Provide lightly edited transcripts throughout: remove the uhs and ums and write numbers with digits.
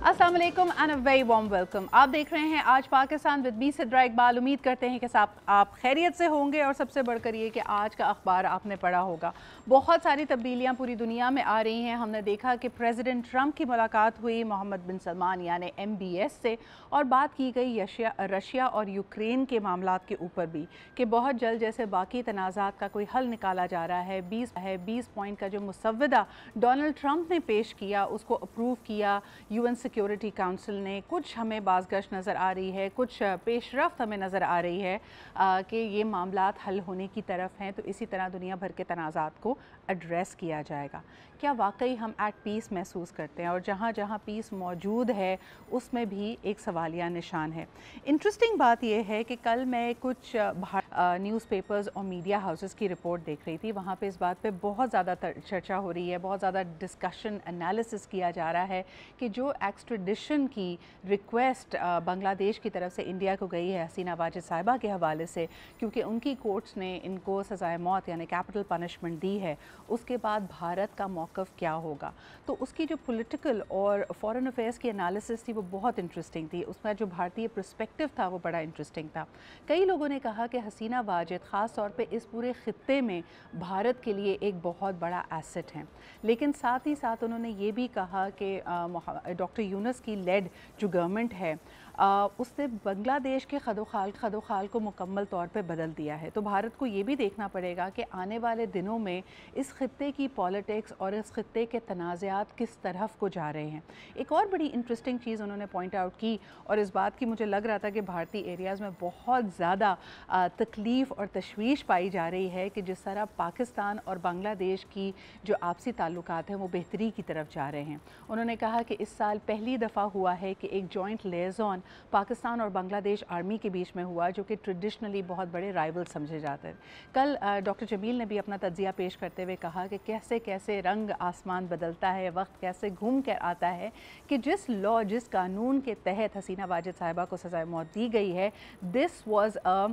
अस्सलाम वालेकुम and a very warm welcome. आप देख रहे हैं आज पाकिस्तान विद मी सिद्रा इकबाल। उम्मीद करते हैं कि आप खैरियत से होंगे और सबसे बढ़कर ये कि आज का अखबार आपने पढ़ा होगा। बहुत सारी तब्दीलियां पूरी दुनिया में आ रही हैं। हमने देखा कि प्रेसिडेंट ट्रंप की मुलाकात हुई मोहम्मद बिन सलमान यानी MBS से, और बात की गई रशिया और यूक्रेन के मामलात के ऊपर भी कि बहुत जल्द जैसे बाकी तनाज़ात का कोई हल निकाला जा रहा है। 20 पॉइंट का जो मुसव्वदा डोनाल्ड ट्रंप ने पेश किया उसको अप्रूव किया UN सिक्योरिटी काउंसिल ने। कुछ हमें बाज़गश नज़र आ रही है, कुछ पेशरफ्त हमें नज़र आ रही है कि ये मामलात हल होने की तरफ हैं। तो इसी तरह दुनिया भर के तनाज़ात को एड्रेस किया जाएगा। क्या वाकई हम एट पीस महसूस करते हैं? और जहाँ जहाँ पीस मौजूद है उसमें भी एक सवालिया निशान है। इंटरेस्टिंग बात यह है कि कल मैं कुछ न्यूज़पेपर्स और मीडिया हाउसेस की रिपोर्ट देख रही थी। वहाँ पे इस बात पे बहुत ज़्यादा चर्चा हो रही है, बहुत ज़्यादा डिस्कशन एनालिसिस किया जा रहा है कि जो एक्सट्रेडिशन की रिक्वेस्ट बांग्लादेश की तरफ से इंडिया को गई है हसीना वाजिद साहिबा के हवाले से, क्योंकि उनकी कोर्ट्स ने इनको सज़ाए मौत यानी कैपिटल पनिशमेंट दी है, उसके बाद भारत का मौक़िफ़ क्या होगा। तो उसकी जो पॉलिटिकल और फॉरेन अफेयर्स की एनालिसिस थी वो बहुत इंटरेस्टिंग थी। उसका जो भारतीय पर्सपेक्टिव था वो बड़ा इंटरेस्टिंग था। कई लोगों ने कहा कि हसीना वाजिद ख़ास तौर पे इस पूरे ख़ित्ते में भारत के लिए एक बहुत बड़ा एसेट है। लेकिन साथ ही साथ उन्होंने ये भी कहा कि डॉक्टर यूनुस की लेड जो गवर्नमेंट है उसने बांग्लादेश के खदोखाल को मुकम्मल तौर पे बदल दिया है। तो भारत को ये भी देखना पड़ेगा कि आने वाले दिनों में इस खित्ते की पॉलिटिक्स और इस खित्ते के तनाज़ात किस तरफ को जा रहे हैं। एक और बड़ी इंटरेस्टिंग चीज़ उन्होंने पॉइंट आउट की, और इस बात की मुझे लग रहा था कि भारतीय एरियाज़ में बहुत ज़्यादा तकलीफ़ और तशवीश पाई जा रही है कि जिस तरह पाकिस्तान और बांग्लादेश की जो आपसी ताल्लुकात हैं वो बेहतरी की तरफ जा रहे हैं। उन्होंने कहा कि इस साल पहली दफ़ा हुआ है कि एक जॉइंट लिएज़ॉन पाकिस्तान और बांग्लादेश आर्मी के बीच में हुआ, जो कि ट्रेडिशनली बहुत बड़े राइवल समझे जाते हैं। कल डॉक्टर जमील ने भी अपना तज्ज़िया पेश करते हुए कहा कि कैसे कैसे रंग आसमान बदलता है, वक्त कैसे घूम कर आता है कि जिस जिस कानून के तहत हसीना वाजिद साहिबा को सज़ाए मौत दी गई है, this was a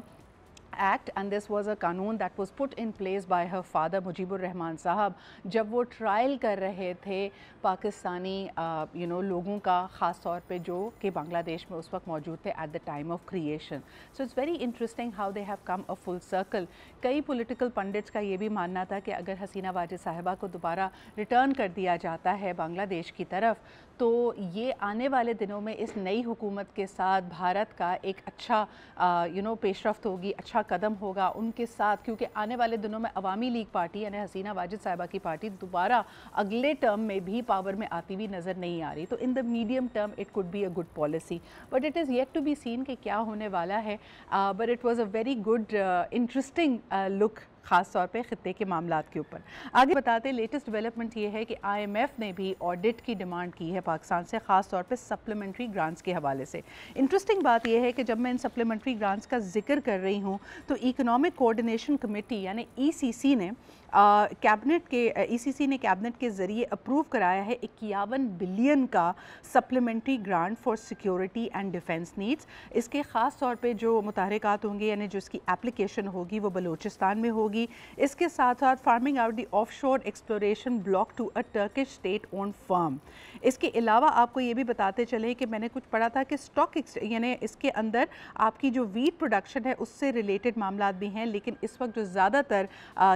act and this was a कानून that was put in place by her father Mujibur Rahman Sahab, जब वो ट्रायल कर रहे थे पाकिस्तानी लोगों का, ख़ास तौर पे जो कि बांग्लादेश में उस वक्त मौजूद थे at the time of creation. So it's very interesting how they have come a full circle. कई पॉलिटिकल पंडित्स का ये भी मानना था कि अगर हसीना वाजिद साहिबा को दोबारा रिटर्न कर दिया जाता है बांग्लादेश की तरफ, तो ये आने वाले दिनों में इस नई हुकूमत के साथ भारत का एक अच्छा पेशरफ्त होगी, अच्छा कदम होगा उनके साथ, क्योंकि आने वाले दिनों में अवामी लीग पार्टी यानी हसीना वाजिद साहिबा की पार्टी दोबारा अगले टर्म में भी पावर में आती हुई नज़र नहीं आ रही। तो in the medium term it could be a good policy, but it is yet to be seen कि क्या होने वाला है। But it was a very good interesting look ख़ास तौर पे ख़ित्ते के मामलात के ऊपर। आगे बताते लेटेस्ट डेवलपमेंट ये है कि IMF ने भी ऑडिट की डिमांड की है पाकिस्तान से, ख़ास तौर पे सप्लीमेंट्री ग्रांट्स के हवाले से। इंटरेस्टिंग बात यह है कि जब मैं इन सप्लीमेंट्री ग्रांट्स का जिक्र कर रही हूँ तो इकोनॉमिक कोऑर्डिनेशन कमेटी यानी ECC ने कैबिनेट के ज़रिए अप्रूव कराया है 51 बिलियन का supplementary grant for security and defence needs. इसके ख़ास तौर पे जो मुताहरिकात होंगे यानी जो इसकी एप्लीकेशन होगी वो बलूचिस्तान में होगी। इसके साथ साथ farming out the offshore exploration block to a Turkish state owned firm. इसके अलावा आपको ये भी बताते चले कि मैंने कुछ पढ़ा था कि स्टॉक यानी इसके अंदर आपकी जो वीट प्रोडक्शन है उससे रिलेटेड मामलात भी हैं, लेकिन इस वक्त जो ज़्यादातर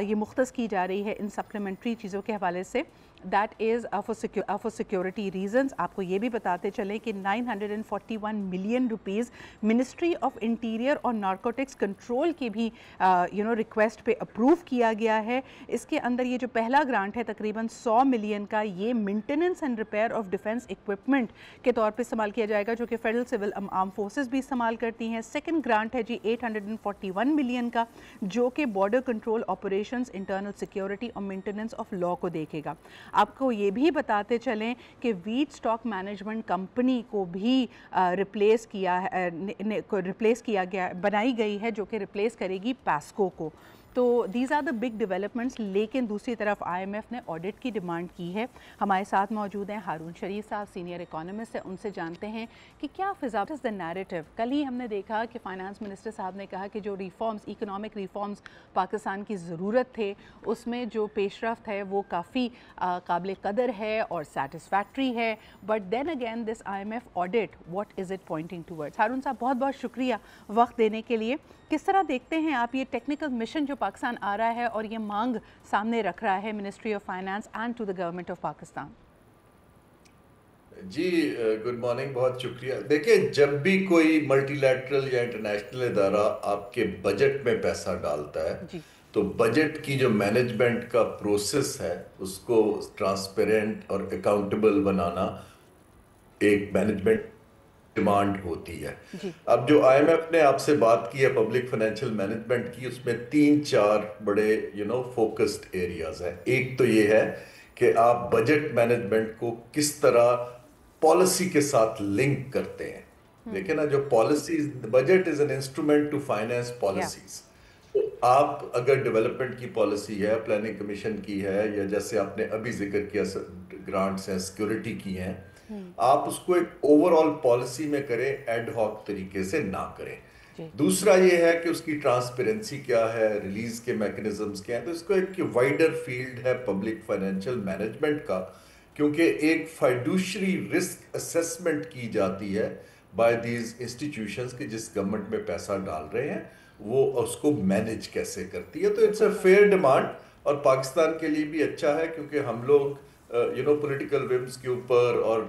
ये मुख्तस की जा रही है इन सप्लीमेंट्री चीज़ों के हवाले से, that is for security reasons. आपको ये भी बताते चलें कि 941 million rupees ministry of interior और नारकोटिक्स कंट्रोल की भी रिक्वेस्ट पे अप्रूव किया गया है। इसके अंदर ये जो पहला ग्रांट है तकरीबन 100 मिलियन का, ये maintenance and repair of defence equipment के तौर पे इस्तेमाल किया जाएगा, जो कि फेडरल सिविल आर्म फोर्सेस भी इस्तेमाल करती हैं। सेकंड ग्रांट है जी 841 मिलियन का, जो कि border control operations, internal security और मेंटेनेंस ऑफ लॉ को देखेगा। आपको ये भी बताते चलें कि वीट स्टॉक मैनेजमेंट कंपनी को भी रिप्लेस किया गया, बनाई गई है, जो कि रिप्लेस करेगी पैस्को को। तो these are the big developments. लेकिन दूसरी तरफ IMF ने ऑडिट की डिमांड की है। हमारे साथ मौजूद हैं हारून शरीफ साहब, सीनियर इकोनॉमिस्ट हैं, उनसे जानते हैं कि क्या फिज़ा द नैरेटिव। कल ही हमने देखा कि फाइनेंस मिनिस्टर साहब ने कहा कि जो रिफॉर्म्स, इकोनॉमिक रिफॉर्म्स पाकिस्तान की ज़रूरत थे, उसमें जो पेशरफ्त है वो काफ़ी قابل قدر ہے اور سیٹسفیکٹری ہے, but then again this IMF audit what is it pointing towards. Haroon صاحب بہت بہت شکریہ وقت دینے کے لیے. کس طرح دیکھتے ہیں آپ یہ ٹیکنیکل مشن جو پاکستان آ رہا ہے اور یہ مانگ سامنے رکھ رہا ہے ministry of finance and to the government of Pakistan? جی گڈ مارننگ, بہت شکریہ. دیکھیں, جب بھی کوئی ملٹی لیٹرل یا انٹرنیشنل ادارہ آپ کے بجٹ میں پیسہ ڈالتا ہے تو بجٹ کی جو مینجمنٹ کا پروسیس ہے اس کو ٹرانسپیرنٹ اور اکاؤنٹیبل بنانا ایک مینجمنٹ ڈیمانڈ ہوتی ہے. اب جو IMF نے آپ سے بات کی ہے پبلک فائنینشیل مینجمنٹ کی, اس میں 3-4 بڑے فوکسڈ ایریاز ہیں. ایک تو یہ ہے کہ آپ بجٹ مینجمنٹ کو کس طرح پالیسی کے ساتھ لنک کرتے ہیں. دیکھیں نا, جو policies, budget is an instrument to finance policies. آپ اگر ڈیولپمنٹ کی پالیسی ہے, پلاننگ کمیشن کی ہے, یا جیسے آپ نے ابھی ذکر کیا گرانٹس ہیں, سیکیورٹی کی ہیں, آپ اس کو ایک اوور آل پالیسی میں کریں, ایڈ ہاک طریقے سے نہ کریں. دوسرا یہ ہے کہ اس کی ٹرانسپیرنسی کیا ہے, ریلیز کے میکنزمز کیا ہیں. تو اس کو ایک وائڈر فیلڈ ہے پبلک فائنینشیل مینجمنٹ کا, کیونکہ ایک فائڈوشری رسک اسیسمنٹ کی جاتی ہے بائی دیز انسٹیٹیوشنز کہ جس گورنمنٹ میں پیسہ ڈال رہے ہیں وہ اس کو مینج کیسے کرتی ہے. تو اٹس اے فیئر ڈیمانڈ, اور پاکستان کے لیے بھی اچھا ہے کیونکہ ہم لوگ پولیٹیکل ومز کے اوپر اور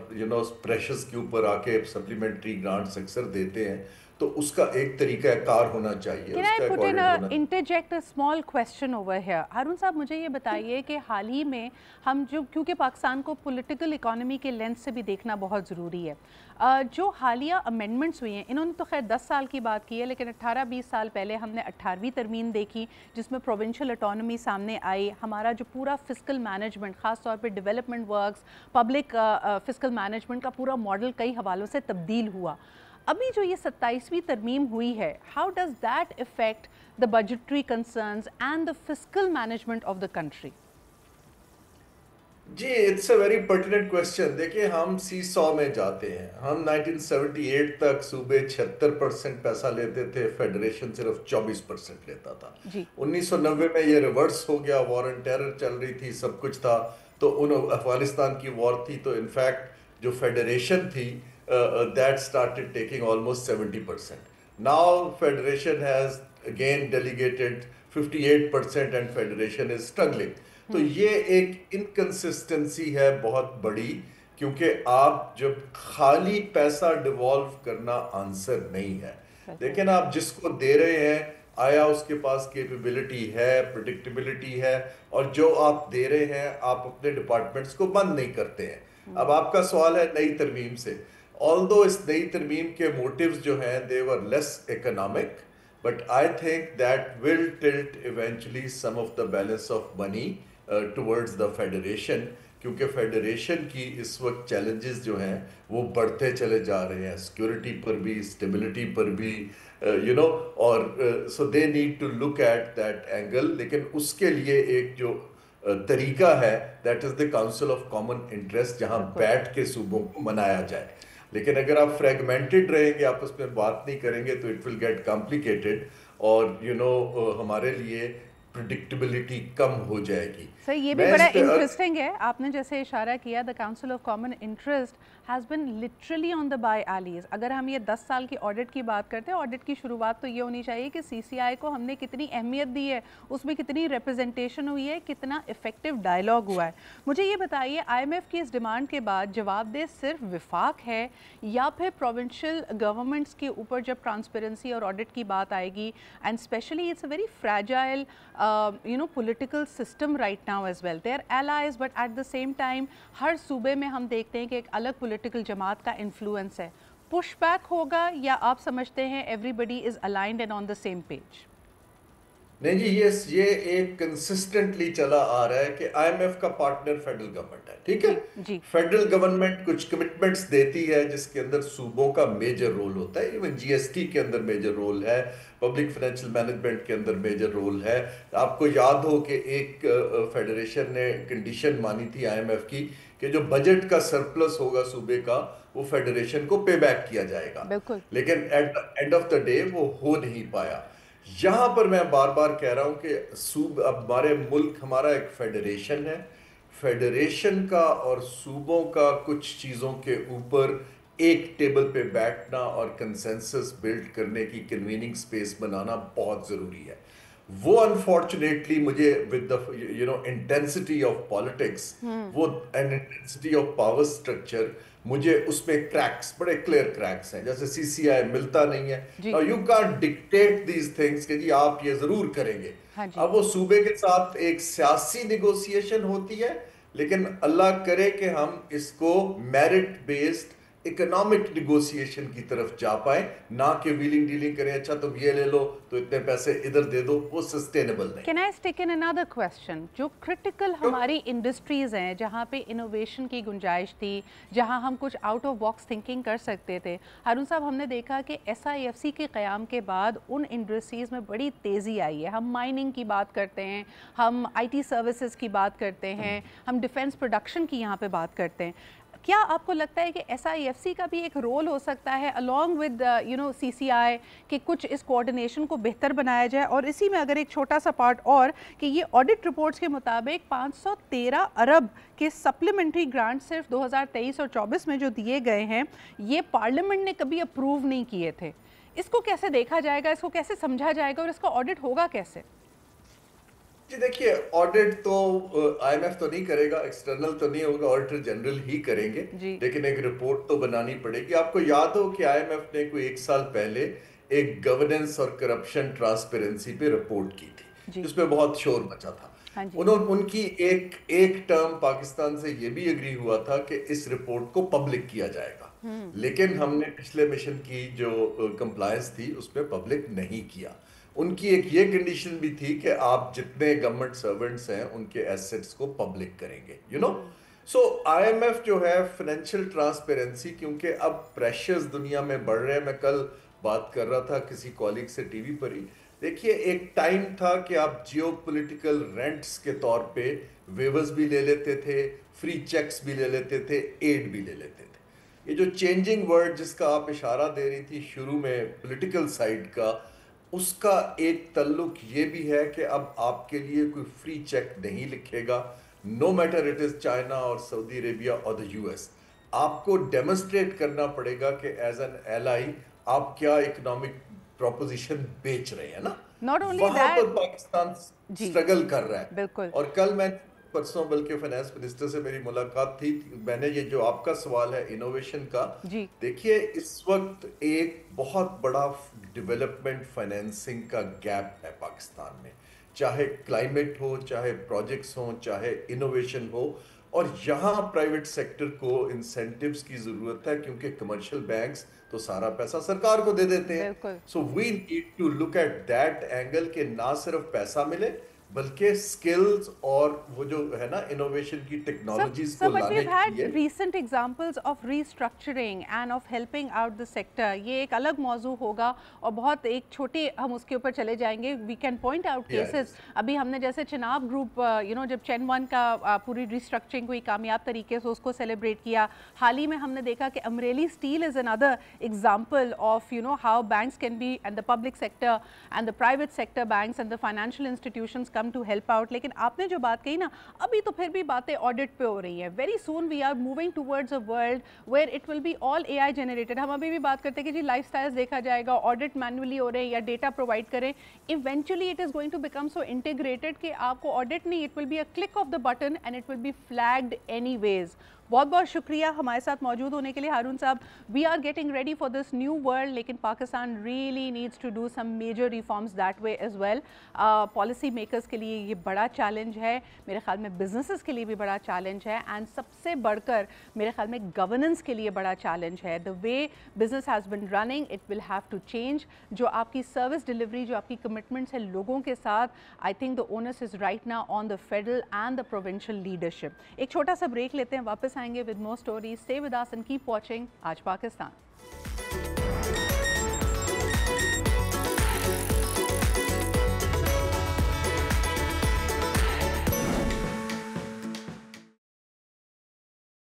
پریشرز کے اوپر آ کے سپلیمنٹری گرانٹس اکثر دیتے ہیں, تو اس کا ایک طریقہ کار ہونا چاہیے. Can I put in interject a small question over here? Haroon صاحب مجھے یہ بتائیے کہ حال ہی میں ہم کیونکہ پاکستان کو پولیٹیکل اکانومی کے لینس سے بھی دیکھنا بہت ضروری ہے, جو حالیہ امینڈمنٹس ہوئی ہیں, انہوں نے تو خیر 10 سال کی بات کی ہے, لیکن 18-20 سال پہلے ہم نے 18ویں ترمیم دیکھی جس میں پروونشل اٹانومی سامنے آئی. ہمارا جو پورا فسکل مینجمنٹ, خاص طور پہ development works, public fiscal management کا پورا ماڈل کئی حوالوں سے تبدیل ہوا. ابھی جو یہ 27ویں ترمیم ہوئی ہے, how does that affect the budgetary concerns and the fiscal management of the country? جی, it's a very pertinent question. دیکھیں, ہم سی 100 میں جاتے ہیں. ہم 1978 تک صوبے 76% پیسہ لیتے تھے, فیڈریشن صرف 24% لیتا تھا. 1990 میں یہ ریورس ہو گیا, وار اینڈ ٹیرر چل رہی تھی, سب کچھ تھا, تو افغانستان کی وار تھی, تو انفیکٹ جو فیڈریشن تھی that started taking almost 70%. Now Federation has again delegated 58% and Federation is struggling. تو یہ ایک انکنسسٹنسی ہے بہت بڑی, کیونکہ آپ جب خالی پیسہ ڈیوالو کرنا آنسر نہیں ہے. لیکن آپ جس کو دے رہے ہیں آیا اس کے پاس کیپیبلٹی ہے, پریڈکٹیبلٹی ہے, اور جو آپ دے رہے ہیں آپ اپنے ڈپارٹمنٹس کو بند نہیں کرتے ہیں. اب آپ کا سوال ہے نئی ترمیم سے. Although اس نئی ترمیم کے موٹیوز جو ہیں they were less economic, but I think that will tilt eventually some of the balance of money towards the federation, کیونکہ فیڈریشن کی اس وقت چیلنجز جو ہیں وہ بڑھتے چلے جا رہے ہیں, سیکیورٹی پر بھی, اسٹیبلٹی پر بھی, اور so they need to look at that angle. لیکن اس کے لیے ایک جو طریقہ ہے that is the Council of Common Interest, جہاں بیٹھ کے صوبوں کو منایا جائے. لیکن اگر آپ فریگمنٹڈ رہیں گے, آپس میں بات نہیں کریں گے, تو اٹ ول گیٹ کمپلیکیٹڈ, اور ہمارے لیے پریڈکٹیبلٹی کم ہو جائے گی. سر یہ بھی بڑا انٹرسٹنگ ہے, آپ نے جیسے اشارہ کیا, the council of common interest has been literally on the by allies. اگر ہم یہ 10 سال کی آڈٹ کی بات کرتے ہیں, آڈٹ کی شروعات تو یہ ہونی چاہیے کہ CCI کو ہم نے کتنی اہمیت دی ہے, اس میں کتنی ریپرزنٹیشن ہوئی ہے, کتنا افیکٹو ڈائلاگ ہوا ہے. مجھے یہ بتائیے, IMF کی اس ڈیمانڈ کے بعد جواب دہ صرف وفاق ہے یا پھر پروونشل گورنمنٹس کے اوپر جب ٹرانسپیرنسی اور آڈٹ کی بات آئے گی, and especially it's a very fragile political system right now as well. They are allies, but at the same time ہر صوبے میں ہم دیکھتے ہیں کہ ایک الگ پولیٹیکل جماعت کا انفلوئنس ہے. پش بیک ہوگا یا آپ سمجھتے ہیں everybody is aligned and on the same page؟ نہیں جی, یہ ایک کنسسٹنٹلی چلا آ رہا ہے کہ IMF کا پارٹنر فیڈرل گورنمنٹ ہے, ٹھیک ہے. فیڈرل گورنمنٹ کچھ کمٹمنٹس دیتی ہے جس کے اندر صوبوں کا میجر رول ہوتا ہے. ایون GST کے اندر میجر رول ہے, پبلک فائنینشیل مینجمنٹ کے اندر میجر رول ہے. آپ کو یاد ہو کہ ایک فیڈریشن نے کنڈیشن مانی تھی IMF کی کہ جو بجٹ کا سرپلس ہوگا صوبے کا وہ فیڈریشن کو پے بیک کیا جائے گا, لیکن اینڈ آف دا ڈے وہ ہو نہیں پایا. یہاں پر میں بار بار کہہ رہا ہوں کہ اب ہمارے ملک, ہمارا ایک فیڈریشن ہے. फेडरेशन का और सूबों का कुछ चीज़ों के ऊपर एक टेबल पे बैठना और कंसेंसस बिल्ड करने की कन्वीनिंग स्पेस बनाना बहुत ज़रूरी है। वो अनफॉर्चुनेटली मुझे with the intensity of politics, वो and intensity of power structure, मुझे उसमें क्रैक्स, बड़े क्लियर क्रैक्स हैं। जैसे सीसीआई मिलता नहीं है, now you can't dictate these things कि जी आप ये जरूर करेंगे। अब वो सूबे के साथ एक सियासी निगोसिएशन होती है, लेकिन अल्लाह करे कि हम इसको मेरिट बेस्ड इकोनॉमिक निगोसिएशन की तरफ जा पाए, ना कि व्हीलिंग डीलिंग करें, अच्छा तुम ये ले लो तो इतने पैसे इधर दे दो, वो सस्टेनेबल नहीं। Can I stick in another question? जो क्रिटिकल हमारी इंडस्ट्रीज हैं, जहाँ पे इनोवेशन की गुंजाइश थी, जहाँ हम कुछ आउट ऑफ बॉक्स थिंकिंग कर सकते थे, हारून साहब हमने देखा कि SIFC के क़याम के बाद उन इंडस्ट्रीज़ में बड़ी तेज़ी आई है। हम माइनिंग की बात करते हैं, हम IT सर्विसेज की बात करते हैं, हम डिफेंस प्रोडक्शन की यहाँ पे बात करते हैं। क्या आपको लगता है कि SIFC का भी एक रोल हो सकता है अलॉन्ग विद CCI कि कुछ इस कोऑर्डिनेशन को बेहतर बनाया जाए? और इसी में अगर एक छोटा सा पार्ट और कि ये ऑडिट रिपोर्ट्स के मुताबिक 513 अरब के सप्लीमेंट्री ग्रांट सिर्फ 2023 और 24 में जो दिए गए हैं, ये पार्लियामेंट ने कभी अप्रूव नहीं किए थे। इसको कैसे देखा जाएगा, इसको कैसे समझा जाएगा और इसका ऑडिट होगा कैसे? जी देखिए, ऑडिट तो IMF तो नहीं करेगा, एक्सटर्नल तो नहीं होगा, ऑडिटर जनरल ही करेंगे, लेकिन एक रिपोर्ट तो बनानी पड़ेगी। आपको याद हो कि IMF ने कोई 1 साल पहले एक गवर्नेंस और करप्शन ट्रांसपेरेंसी पे रिपोर्ट की थी, जिसमें बहुत शोर मचा था। उनकी एक टर्म पाकिस्तान से ये भी एग्री हुआ था कि इस रिपोर्ट को पब्लिक किया जाएगा, लेकिन हमने पिछले मिशन की जो कंप्लायंस थी उसमें पब्लिक नहीं किया। उनकी एक ये कंडीशन भी थी कि आप जितने गवर्नमेंट सर्वेंट्स हैं उनके एसेट्स को पब्लिक करेंगे, सो IMF जो है फाइनेंशियल ट्रांसपेरेंसी, क्योंकि अब प्रेशर्स दुनिया में बढ़ रहे हैं। मैं कल बात कर रहा था किसी कॉलीग से टीवी पर ही, देखिए एक टाइम था कि आप जियोपॉलिटिकल रेंट्स के तौर पे वेवर्स भी ले लेते थे, फ्री चेक्स भी ले लेते थे, एड भी ले लेते थे। ये जो चेंजिंग वर्ड जिसका आप इशारा दे रही थी शुरू में पॉलिटिकल साइड का, उसका एक तल्लुक ये भी है कि अब आपके लिए कोई फ्री चेक नहीं लिखेगा, no matter it is China और सऊदी अरेबिया और द US। आपको डेमोन्स्ट्रेट करना पड़ेगा कि एज एन एलाई आप क्या इकोनॉमिक प्रोपोजिशन बेच रहे हैं ना, वहां पर पाकिस्तान स्ट्रगल कर रहा है। बिल्कुल। और कल मैं परसों बल्कि फाइनेंस मिनिस्टर से मेरी मुलाकात थी, मैंने ये जो आपका सवाल है इनोवेशन का, देखिए इस वक्त एक बहुत बड़ा डेवलपमेंट फाइनेंसिंग का गैप है पाकिस्तान में, चाहे क्लाइमेट हो, चाहे प्रोजेक्ट्स हो, चाहे इनोवेशन हो, और यहाँ प्राइवेट सेक्टर को इंसेंटिव्स की जरूरत है, क्योंकि कमर्शियल बैंक्स तो सारा पैसा सरकार को दे देते हैं। So we need to look at that angle के ना सिर्फ पैसा मिले बल्कि स्किल्स और वो जो है ना इनोवेशन की टेक्नोलॉजीज को लाने के लिए। Recent examples of restructuring end of helping out the sector, ये एक अलग मौजू होगा और बहुत एक छोटे हम उसके ऊपर चले जाएंगे। We can point out cases. अभी हमने जैसे चिनाब ग्रुप जब चेन 1 का पूरी रिस्ट्रक्चरिंग हुई कामयाब तरीके से, उसको सेलिब्रेट किया। हाल ही में हमने देखा कि Amreli steel is another example of how banks can be and the public sector and the private sector banks and the financial institutions come to help out। लेकिन आपने जो बात कही ना, अभी तो फिर भी बातें ऑडिट पे हो रही हैं। Very soon we are moving towards a world where it will be all AI generated. हम अभी भी बात करते हैं कि जी लाइफ स्टाइल्स देखा जाएगा, ऑडिट मैनुअली हो रहे हैं या डेटा प्रोवाइड करें। Eventually it is going to become so integrated कि आपको ऑडिट नहीं, it will be a click of the button and it will be flagged anyways. बहुत बहुत शुक्रिया हमारे साथ मौजूद होने के लिए Haroon Sahab. We are getting ready for this new world, लेकिन Pakistan really needs to do some major reforms that way as well. Policy makers के लिए ये बड़ा चैलेंज है, मेरे ख्याल में बिजनेसेस के लिए भी बड़ा चैलेंज है, एंड सबसे बढ़कर मेरे ख्याल में गवर्नेंस के लिए बड़ा चैलेंज है। The way business has been running, it will have to change. जो आपकी सर्विस डिलीवरी, जो आपकी कमिटमेंट्स है लोगों के साथ, I think the onus is right now on the federal and the provincial leadership. एक छोटा सा ब्रेक लेते हैं, वापस आएंगे with more stories. Stay with us and keep watching Aaj Pakistan.